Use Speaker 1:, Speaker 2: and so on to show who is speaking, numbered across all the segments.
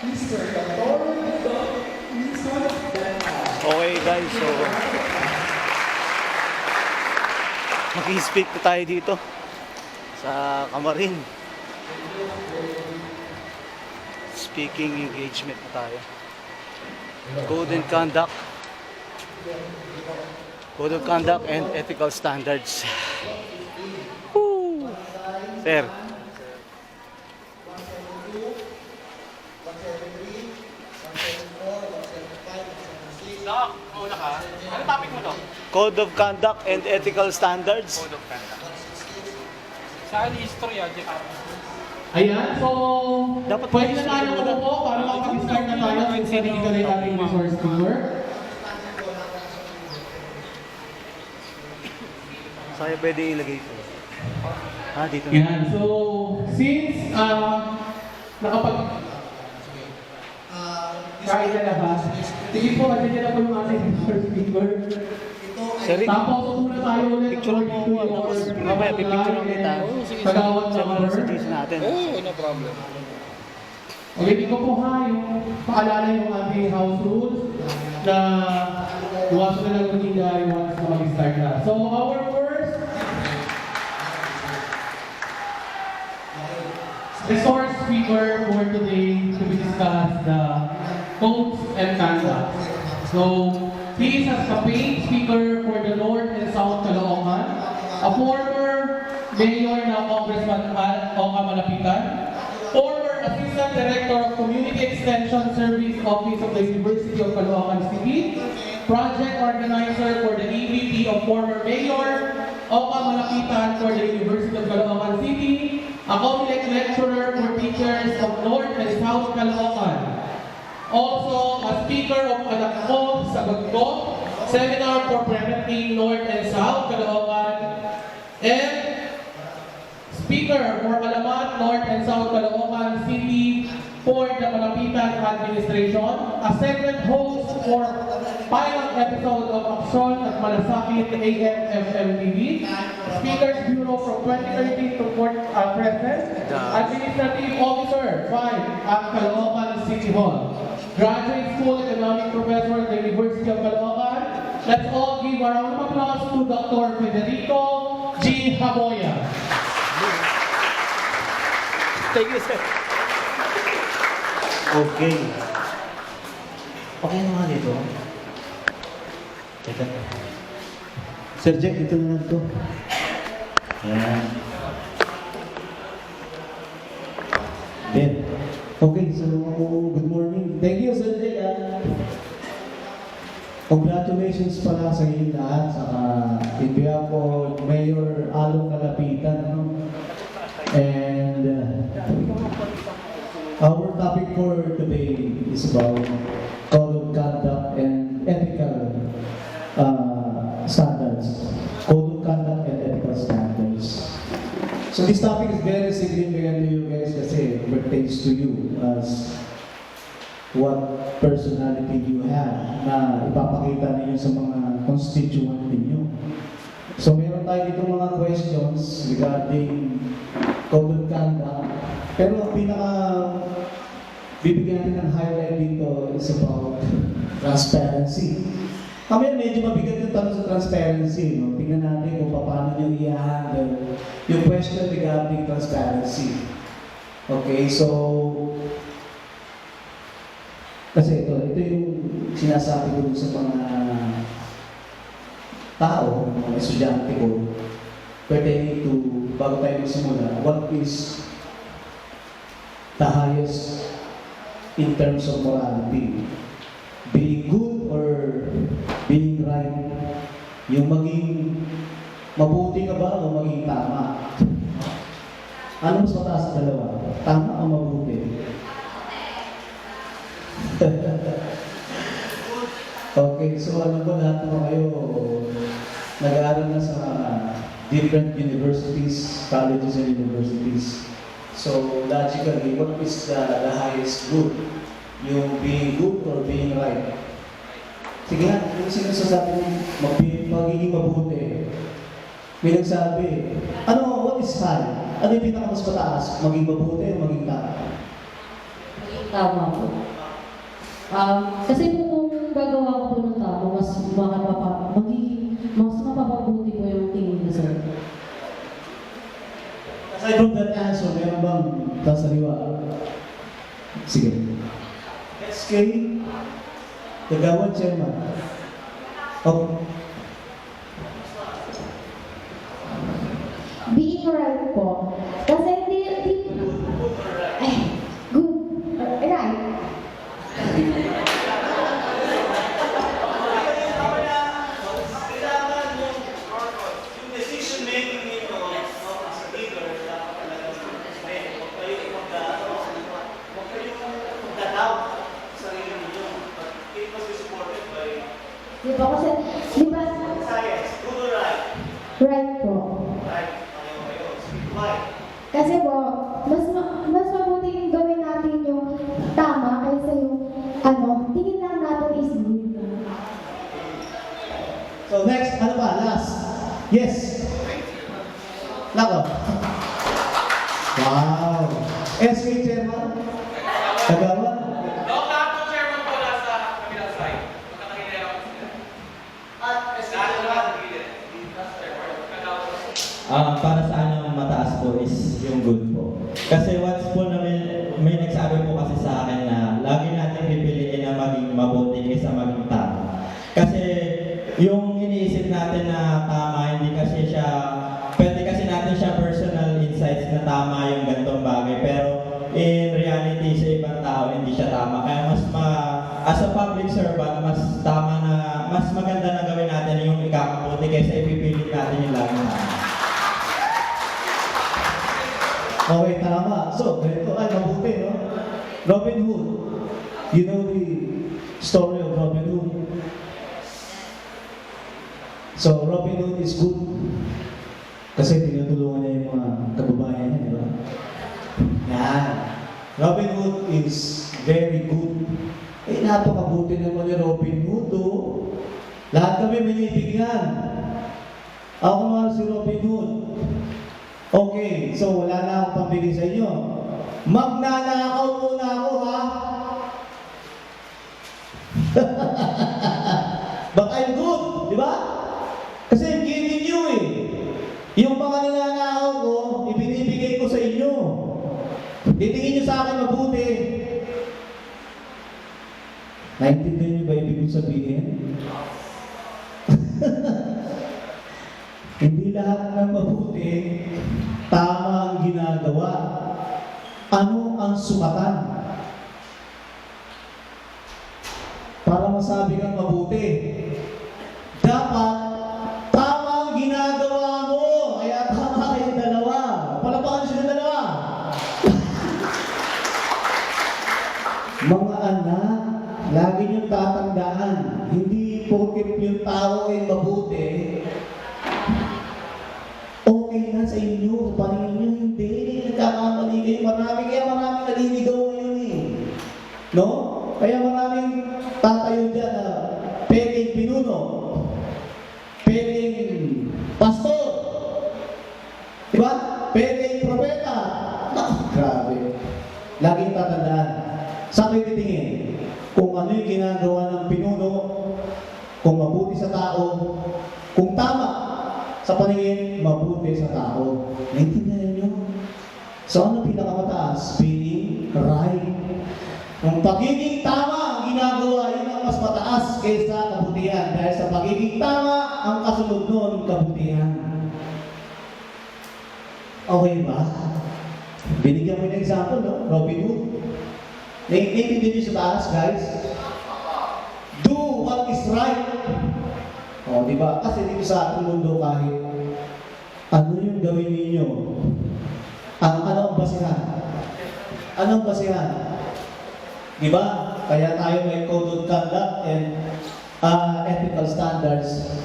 Speaker 1: Okay guys, so maki-speak na tayo dito sa Kamarin. Speaking engagement na tayo. Code of conduct and ethical standards. Woo! Sir.
Speaker 2: Doc, mauna ka. Ano topic mo to?
Speaker 1: Code of conduct and ethical standards.
Speaker 2: Code of conduct. Saan history ah, Jeff?
Speaker 3: Ayan, so
Speaker 1: Dapat
Speaker 3: pwede na tayo umupo para makapag-start na tayo sa technically ating resource tour.
Speaker 1: Saya pwede ilagay ito. Dito na.
Speaker 3: Ayan, so since nakapag kain na labas, sige po, andyan na po yung ating resource tour.
Speaker 1: Sir,
Speaker 3: Tapos muna tayo ulit.
Speaker 1: picture mo ako. Tapos mamaya pipicture mo kita.
Speaker 3: Tagawag
Speaker 1: Sa mga
Speaker 3: number.
Speaker 1: recitation natin.
Speaker 2: No problem.
Speaker 3: Okay, dito po ha, yung paalala yung ating house rules na iwasan na lang maging dahil once na mag-start na. So, our first resource speaker for today to be discussed the codes and conduct. So, he is a campaign speaker for the North and South Caloocan, a former mayor na Congressman Oka Malapitan, former Assistant Director of Community Extension Service Office of the University of Caloocan City, project organizer for the EVP of former Mayor Oka Malapitan for the University of Caloocan City, a Comelec lecturer for teachers of North and South Caloocan. Also, a speaker of Alakko Sabagko, seminar for preventing North and South Caloocan, and speaker for Alamat, North and South Caloocan City for the Malapitan Administration, a segment host for pilot episode of Aksyon at Malasakit AM/FM TV, Speakers Bureau from 2013 to present, Administrative Officer 5 at Caloocan City Hall, Graduate School Economic Professor at the University of Caloocan. Let's all give a round of applause to Dr. Federico G. Haboya.
Speaker 1: Thank you, sir. Okay. Okay na nga dito. Teka. Sir Jack, dito na lang to. Ayan. Then, okay, so good morning. Thank you, Sir Jack. Congratulations pala sa inyo lahat sa in behalf of Mayor Along Malapitan. No? And our topic for today is about code of conduct and ethical standards. Code of conduct and ethical standards. So this topic is very significant to you guys kasi it pertains to you as what personality you have na ipapakita ninyo sa mga constituent ninyo. So meron tayo dito mga questions regarding code of conduct. Pero ang pinaka bibigyan natin ng highlight dito is about transparency. Kami medyo mabigat yung tanong sa transparency. No? Tingnan natin kung paano nyo i-handle yung question regarding transparency. Okay, so kasi ito yung sinasabi ko sa mga tao, mga estudyante ko, pertaining to, bago tayo magsimula, what is the highest in terms of morality? Being good or being right? Yung maging mabuti ka ba o maging tama? Ano mas mataas sa dalawa? Tama o mabuti? Okay, so alam ko lahat naman kayo nag-aaral na sa different universities, colleges and universities. So logically, what is the highest good? Yung being good or being right? Sige nga, yung sinasasabi mo, magiging mabuti. May nagsabi, what is high? Ano yung pinakamas mataas? Maging mabuti o maging tama?
Speaker 4: tama po. Kasi po kung gagawa ko po ng tama, mas mapapabuti po yung tingin ko sir.
Speaker 1: Aside from that answer, meron bang kasaliwa? Sige. SK, Kagawad Chairman. Okay.
Speaker 5: Being right po. Kasi hindi, ay, good, right.
Speaker 1: Yung decision making ninyo, as a leader, dapat talaga huwag kayong mag-doubt sa sarili ninyo. But it must be supported by
Speaker 5: Di ba kasi, di ba,
Speaker 1: science, good or right?
Speaker 5: right po.
Speaker 1: Right, kayo. Speak right.
Speaker 5: Kasi po, mas mabuting gawin natin yung tama kaysa yung, tingin lang natin is good.
Speaker 1: So next, ano ba? Last. Yes. Nako. Wow. SK Chairman. Kagawad.
Speaker 2: No, lahat ng chairman po nasa kabilang side. Magkakahinera ko sila.
Speaker 1: At SK
Speaker 2: Lahat
Speaker 1: Chairman.
Speaker 2: nasa gilid.
Speaker 6: Para sa anong mataas po is yung good po. Kasi once po na may nagsabi po kasi sa akin na lagi natin pipiliin na maging mabuti kaysa maging tama. Kasi yung iniisip natin na tama, hindi kasi siya, pwede kasi natin siya personal insights na tama yung ganitong bagay. Pero in reality sa ibang tao, hindi siya tama. Kaya as a public servant, mas tama na, mas maganda na gawin natin yung ikakabuti kaysa ipipilit natin yung laging tama.
Speaker 1: Okay, tama. So, ganito ay mabuti, no? Robin Hood. You know the story of Robin Hood? So, Robin Hood is good. Kasi tinutulungan niya yung mga kababayan niya, di ba? Yan. Robin Hood is very good. Eh, napakabuti naman ni Robin Hood, oh. Lahat kami binibigyan. Ako mahal si Robin Hood. Okay, so wala na akong pambigay sa inyo. Magnanakaw muna ako, ha? But I'm good, di ba? Kasi I'm giving you eh. Yung mga ninanakaw ko, ibinibigay ko sa inyo. Titingin nyo sa akin mabuti. Naintindihan nyo ba ibig kong sabihin? Hindi lahat ng mabuti, tama ang ginagawa. Ano ang sukatan? Para masabi kang mabuti, dapat tama ang ginagawa mo. Kaya tama kayong dalawa. Palapakan siya ng dalawa. Mga anak, lagi niyong tatandaan, hindi porket yung tao ay mabuti, okay na sa inyo, sa paningin nyo, hindi. Nagkakamali kayo. Maraming naliligaw ngayon eh. No? Kaya maraming tatayo dyan na pwedeng pinuno, pwedeng pastor, diba? Pwedeng propeta. Naku, grabe. Laging tatandaan. Sa kayo titingin? Kung ano yung ginagawa ng pinuno, kung mabuti sa tao, kung tama sa paningin, mabuti sa tao. Naintindihan nyo? So ano pinakamataas? Being right. Kung pagiging tama ang ginagawa, yun ang mas mataas kaysa kabutihan. Dahil sa pagiging tama, ang kasunod nun, kabutihan. Okay ba? Binigyan mo yung example, no? Robin Hood. Naintindihan nyo sa taas, guys? Do what is right. O, di ba? Kasi dito sa ating mundo kahit ano yung gawin ninyo, ano ang basihan? Anong basihan? Di ba? Kaya tayo may code of conduct and ethical standards.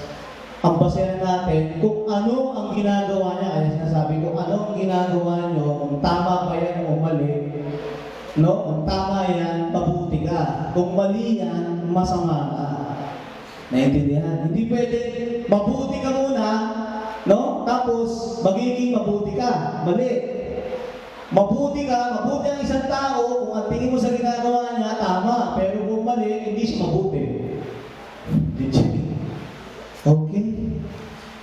Speaker 1: Ang basihan natin kung ano ang ginagawa niya. Kaya sinasabi ko, ano ang ginagawa nyo, kung tama ba yan o mali. No? Kung tama yan, mabuti ka. Kung mali yan, masama ka. Naintindihan? Hindi pwede, mabuti ka muna, no? Tapos, magiging mabuti ka. Mali. Mabuti ang isang tao kung ang tingin mo sa ginagawa niya, tama. Pero kung mali, hindi siya mabuti. Legit. Okay.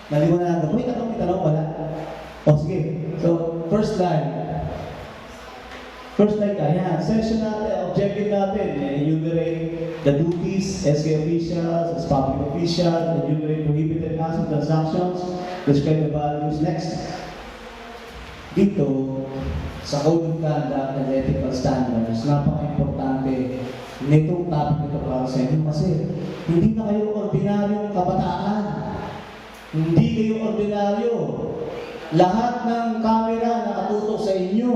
Speaker 1: Naliwanagan. May tanong, wala? O sige. So, first line. First line ka, yan. Session natin, objective natin, enumerate the duties, SK officials, as public officials, enumerate prohibited acts and transactions, describe the values. Next. Dito, sa Code of Conduct and Ethical Standards, napaka-importante nitong topic nito para sa inyo kasi hindi na kayo ordinaryong kabataan. Hindi kayo ordinaryo. Lahat ng camera nakatutok sa inyo.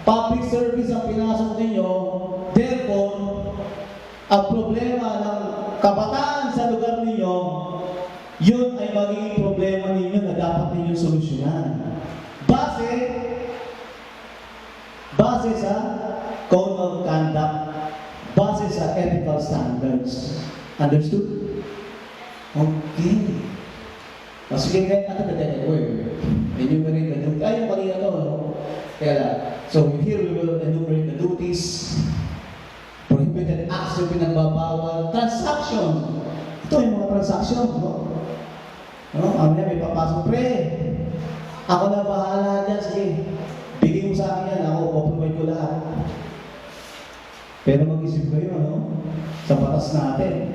Speaker 1: Public service ang pinasok ninyo. Therefore, ang problema ng kabataan sa lugar ninyo, yun ay magiging problema ninyo na dapat ninyong solusyonan. Base sa Code of Conduct, base sa ethical standards. Understood? Okay. O sige, enumerate the duties. Ay, yung kanina to, no? Kaya lang. So, here we will enumerate the duties, prohibited acts yung pinagbabawal, transaction. Ito yung mga transaction, no? Mamaya may papasok, pre. Ako na bahala dyan, sige. Bigay mo sa akin yan, ako provide ko lahat. Pero mag-isip kayo, no? Sa batas natin,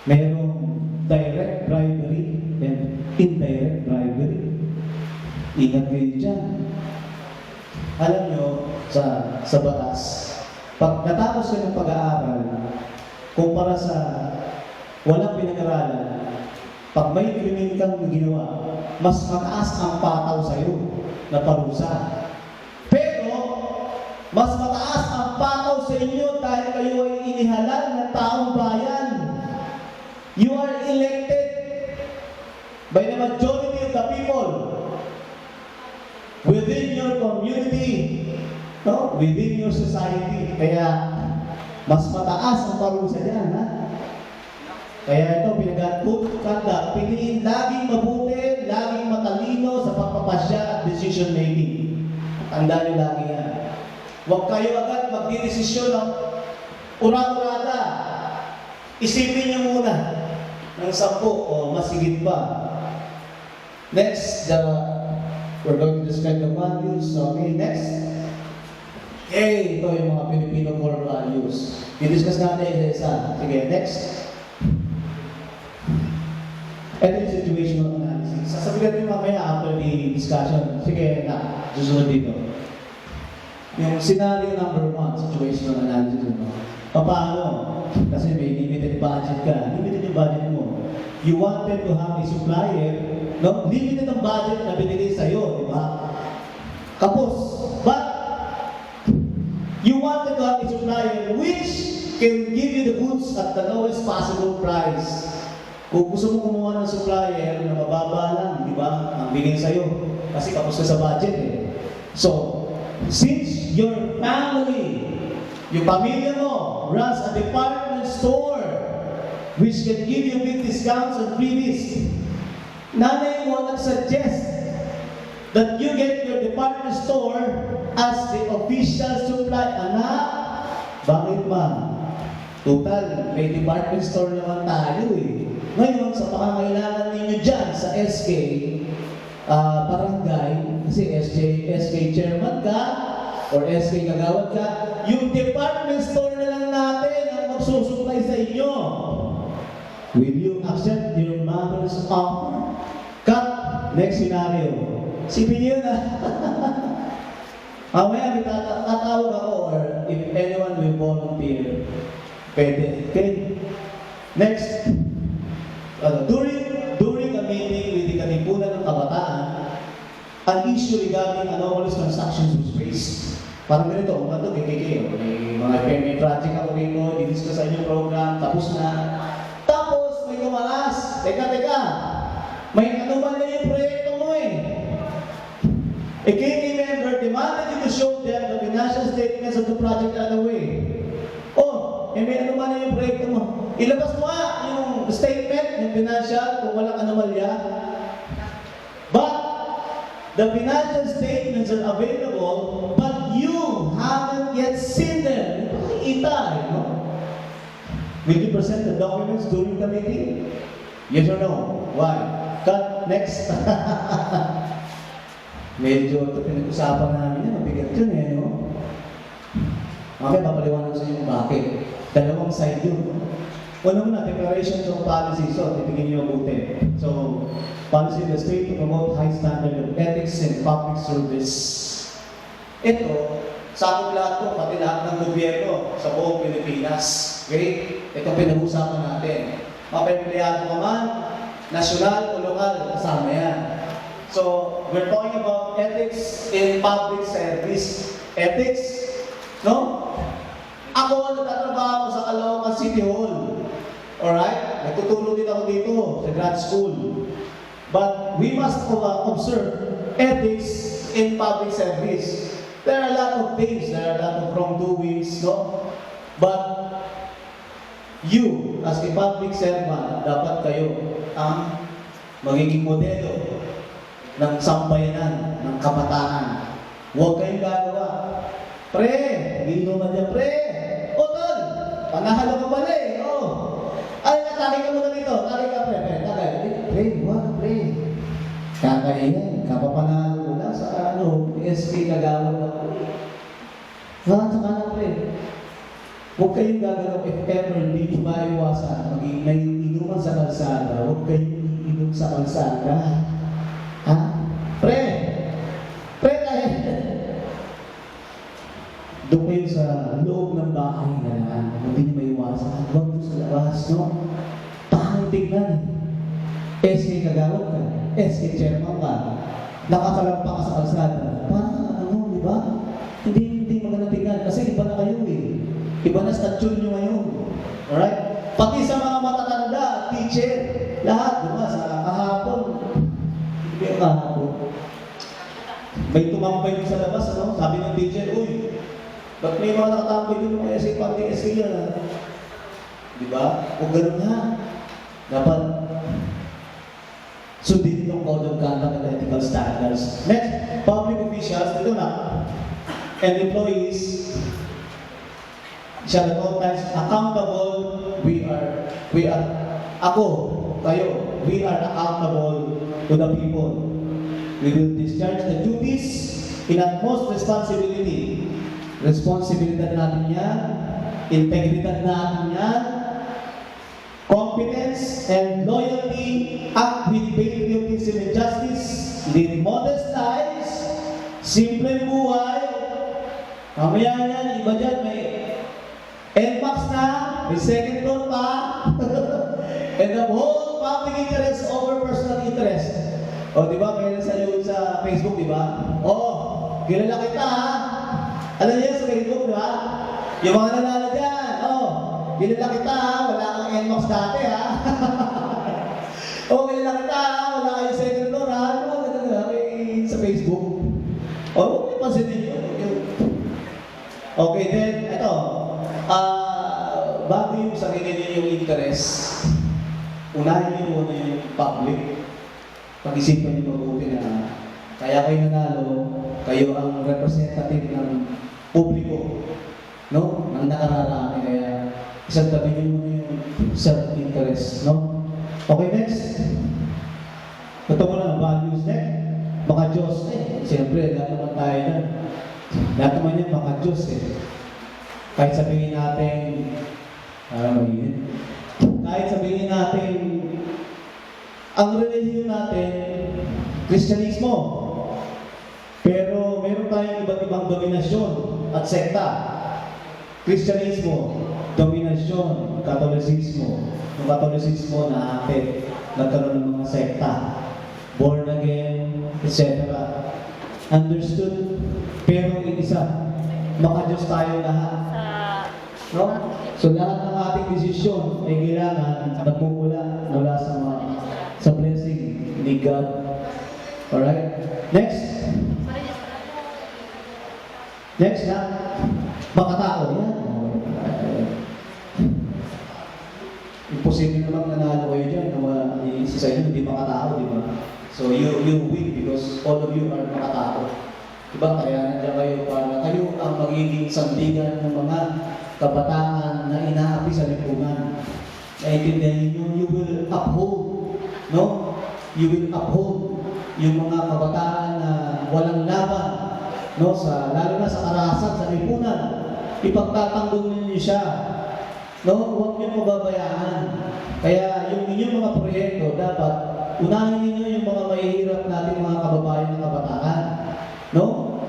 Speaker 1: mayroong direct bribery and indirect bribery. Ingat kayo dyan. Alam nyo, sa batas, pag natapos ka ng pag-aaral, kumpara sa walang pinag-aralan, pag may krimen kang ginawa, mas mataas ang pataw sa'yo na parusa. Pero, mas mataas ang pataw sa inyo dahil kayo ay inihalal ng taong bayan. You are elected by the majority of the people within your community, no? Within your society. Kaya, mas mataas ang parusa dyan, ha? Kaya ito, Code of Conduct, piliin laging mabuti, laging matalino sa pagpapasya at decision making. Tandaan nyo lagi yan. Huwag kayo agad magdidesisyon ng ura-urada. Isipin nyo muna ng 10 o mas higit pa. Next, we're going to describe the values. Okay, next. Ito yung mga Filipino core values. I-discuss natin isa. Sige, next. Ito yung situational analysis. Sasabihin natin mamaya after the discussion. Sige na, susunod dito. Yung scenario number 1, situational analysis. Paano? Kasi may limited budget ka. Limited yung budget mo. You wanted to have a supplier, no? Limited ang budget na binili sa'yo, di ba? Kapos. But, you wanted to have a supplier which can give you the goods at the lowest possible price. Kung gusto mo kumuha ng supplier na mababa lang, di ba? Ang bigay sa'yo. Kasi kapos ka sa budget eh. So, since your family, yung pamilya mo, runs a department store which can give you big discounts and freebies, nanay mo nag-suggest that you get your department store as the official supply. Anak, bakit ba? Total, may department store naman tayo eh. Ngayon, sa pangangailangan ninyo dyan sa SK, barangay, kasi SK chairman ka, or SK kagawad ka, yung department store na lang natin ang magsusupply sa inyo. Will you accept your mother's offer? Cut. Next scenario. Sipin niyo na. Mamaya may tatawag ako or if anyone will volunteer. Pwede. Okay. Next. During a meeting with the Katipunan ng Kabataan, an issue regarding anomalous transactions was raised. Parang ganito, kung ito, may project ako rito, i-discuss sa inyong program, tapos na. Tapos, may kumalas. Teka, may anomalya yung proyekto mo eh. A KT member demanded you to show them the financial statements of the project right away. May anomalya yung proyekto mo. Ilabas mo yung statement, yung financial, kung walang anomalya. But, The financial statements are available, but you haven't yet seen them. Makikita, no? Will you present the documents during the meeting? Yes or no? Why? Cut. Next. Medyo ito pinag-usapan namin yan. Mabigat yun eh, no? Mamaya papaliwanag sa inyo bakit. Dalawang side yun. Una, declarations of policy. So, titigin niyo mabuti. So, policy of the state to promote high standard of ethics in public service. Ito, sakop lahat ko, pati lahat ng gobyerno sa buong Pilipinas. Okay? Ito pinag-usapan natin. Mapempleyado ka man, nasyonal o lokal, kasama yan. So, we're talking about ethics in public service. Ethics, no? Ako, nagtatrabaho sa Caloocan City Hall. Alright? Nagtutulong din ako dito sa grad school. But we must observe ethics in public service. There are a lot of things, there are a lot of wrongdoings, no? But you, as a public servant, dapat kayo ang magiging modelo ng sambayanan, ng kabataan. Huwag kayong gagawa. Pre, ginuman niya, pre. O, tol, panahalo ka pala eh. Oh. Ay, natake ka muna dito. Take ka, pre. Pre, huwag, pre. Kakainin, kapapanalo ko na sa SK Kagawad ako. Saka na, pre. Huwag kayong gagalaw if ever hindi nyo maiwasan maging may inuman sa kalsada. Huwag kayong inom sa kalsada. Ha? Pre! Pre tayo! Doon kayo sa loob ng bahay na lang. Hindi nyo maiwasan. Huwag mo sa labas, no? Pahang tignan. SK Kagawad ka. SK Chairman ka. Nakasalampa ka sa kalsada. Parang di ba? Hindi maganda tignan. Kasi iba na kayo eh. Iba na statue nyo ngayon. Alright? Pati sa mga matatanda, teacher, lahat, di ba? Sa kahapon. Hindi yung kahapon. May tumambay din sa labas, ano? Sabi ng teacher, uy, ba't may mga nakatambay din mga SK pati SK yan? Di ba? Kung ganun nga, dapat sundin yung code of conduct and ethical standards. Next, public officials, ito na, and employees shall at all times accountable. We are accountable to the people. We will discharge the duties in utmost responsibility. Responsibilidad natin yan, integridad natin yan, competence and loyalty, act with patriotism and justice, live modest lives, simple buhay. Mamaya yan, iba dyan, may NMAX na, may second floor pa, and uphold public interest over personal interest. O, di ba, kaya sa iyo sa Facebook, di ba? O, kilala kita ha. Alam niyo sa Facebook, di ba? Yung mga nanalo dyan, o, kilala kita ha, wala kang NMAX dati ha. O, kilala kita ha, wala kang second floor ha. Ano ba, ganun ha, sa Facebook. O, huwag niyo pansinin nyo. Okay, then, ito. Bago yung sarili niyo yung interest, unahin niyo muna yung public. Pag-isipan niyo mabuti na kaya kayo nanalo, kayo ang representative ng publiko, no? Ng nakararami, kaya isang tabi niyo muna yung self-interest, no? Okay, next. Ito muna, values next. Baka Diyos, siyempre, lahat naman tayo na. Lahat naman yan, baka Diyos Kahit sabihin natin, kahit sabihin natin, ang relihiyon natin, Kristyanismo. Pero meron tayong iba't ibang dominasyon at sekta. Kristyanismo, dominasyon, Katolisismo. Yung Katolisismo na ate, nagkaroon ng mga sekta. Born again, etc. Understood? Pero isa, maka-Diyos tayo lahat. No? So lahat ng ating desisyon ay kailangan nagmumula mula sa blessing ni God. Alright? Next. Next na. Makatao. Yan. Imposible naman nanalo kayo dyan na isa sa inyo hindi makatao, di ba? So you win because all of you are makatao. Diba? Kaya nandiyan kayo para kayo ang magiging sandigan ng mga kabataan na inaapi sa lipunan. Naiintindihan niyo, you will uphold, no? You will uphold yung mga kabataan na walang laban, no? Lalo na sa karahasan, sa lipunan. Ipagtatanggol niyo siya, no? Huwag niyo pababayaan. Kaya yung inyong mga proyekto, dapat unahin niyo yung mga mahihirap nating mga kababayan na kabataan. No?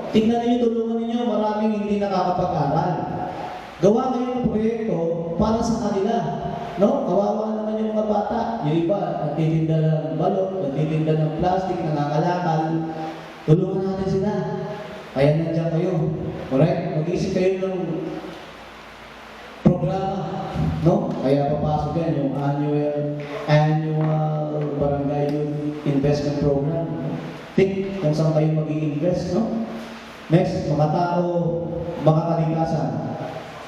Speaker 1: Tingnan niyo, tulungan niyo, maraming hindi nakakapag-aral. Gawa kayo ng proyekto para sa kanila. No? Kawawa naman yung mga bata. Yung iba, nagtitinda ng balot, nagtitinda ng plastic, nangangalakal. Tulungan natin sila. Kaya nandiyan kayo. Alright? Mag-isip kayo ng programa. No? Kaya papasok yan yung annual barangay youth investment program. Think kung saan kayo mag-i-invest, no? Next, mga tao, makakalikasan.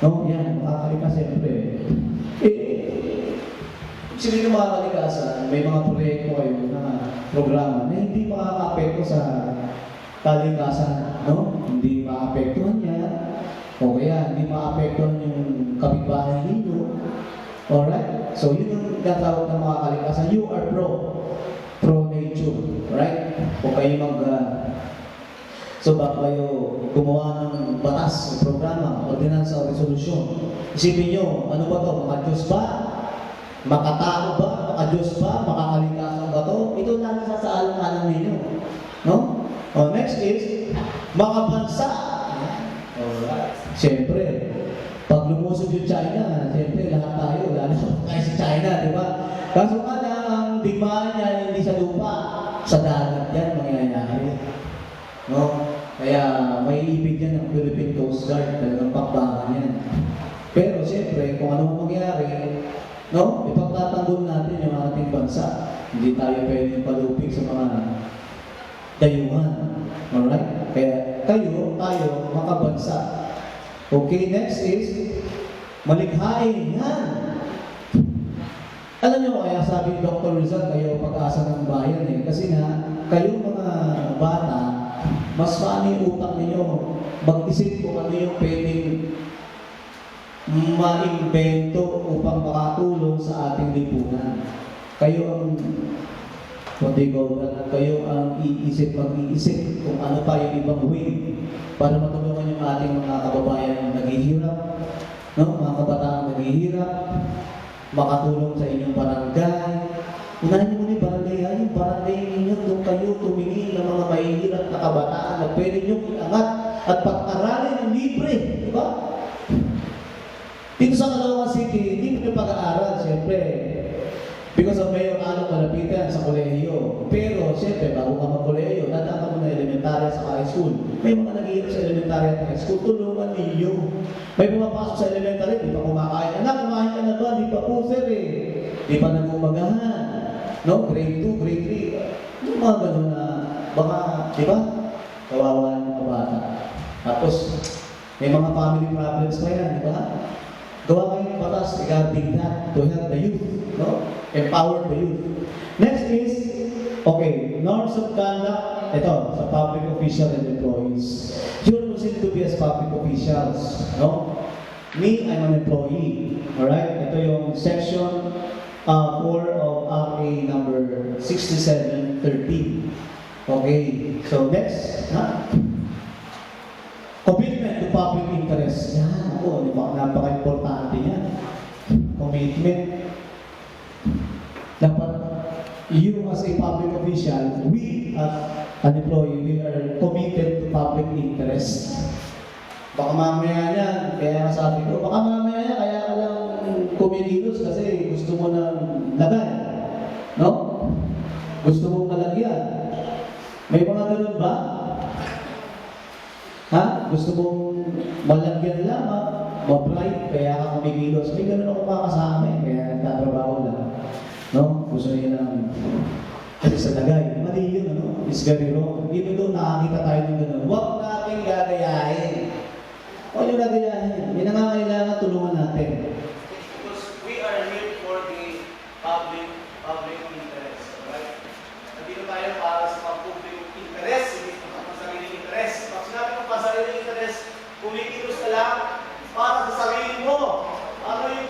Speaker 1: No? Yan, makakalikasan, siyempre. Sino yung makakalikasan, may mga proyekto kayo na programa na hindi makaka-apekto sa kalikasan, no? Hindi maapektuhan yan. O kaya, hindi maapektuhan yung kapitbahay ninyo. Alright? So, yun yung gatawag ng mga kalikasan. You are pro-nature. Right? O kayo so bago kayo gumawa ng batas o programa, ordinansa o resolusyon, isipin nyo, ano ba to? Mga Diyos ba? Makatao ba? Maka-Diyos ba? Makakalikasan ba to? Ito lang sa alang-alang ninyo. No? O, next is, makabansa. Alright. Siyempre, pag lumusog yung China, siyempre lahat tayo, lalo kayo sa China, di ba? Kaso nga lang, ang digmaan niya hindi sa lupa, sa dagat yan mangyayari. No? Kaya may ibig yan ng Philippine Coast Guard, talagang pakbangan yan. Pero siyempre, kung ano mangyari, no? Ipagtatanggol natin yung ating bansa. Hindi tayo pwedeng palupig sa mga dayuhan. Alright? Kaya tayo, makabansa. Okay, next is malikhain. Yan. Alam niyo kaya sabi ni Dr. Rizal, kayo pag-asa ng bayan eh. Kasi na, kayo mga bata, mas maano yung utak ninyo. Mag-isip kung ano yung pwedeng ma-invento upang makatulong sa ating lipunan. Kayo ang kayo ang mag-iisip kung ano pa yung ibang way para matulungan yung ating mga kababayan na naghihirap, no? Mga kabataan na naghihirap, makatulong sa inyong barangay. Unahin niyo muna yung barangay, yung barangay ninyo, doon kayo tumingin ng mga mahihirap na kabataan na pwede nyo iangat at pag-aralin ng libre, di ba? Dito sa Caloocan City, hindi mo pag-aaral, siyempre. Because of Mayor Along malapitan sa kolehiyo. Pero, siyempre, bago ka mag-kolehiyo, dadaan ka muna elementarya sa high school. May mga naghihirap sa elementarya at high school, tulungan ninyo. May pumapasok sa elementarya, di pa kumakain. Anak, kumain ka na ba? Di pa po, sir eh. Di pa nagumagahan. No? Grade 2, grade 3. Yung mga gano'n na, baka, di ba? Kawawa ng mga bata. Tapos, may mga family problems pa yan, di ba? Gawa kayo ng batas regarding that to help the youth, no? Empower the youth. Next is, okay, norms of conduct, ito, sa public official and employees. You're considered to be as public officials, no? Me, I'm an employee, alright? Ito yung section 4 of RA number 6713. Okay, so next, commitment to public interest. Yan, ako, di ba? Napaka-importante yan. Commitment. Dapat, you as a public official, we as an employee, we are committed to public interest. Baka mamaya yan, kaya sabi ko, baka mamaya yan, kaya ka lang kumikilos kasi gusto mo ng lagay. No? Gusto mong malagyan. May mga ganun ba? Ha? Gusto mong malagyan lamang, ma-bright, kaya ka kumikilos. May ganun ako makasama eh, kaya nagtatrabaho lang. No? Gusto niya lang kasi sa lagay. Mali yun, ano? It's very wrong. Even though nakakita tayo ng ganun, huwag natin gagayahin. Huwag nyo gagayahin. May nangangailangan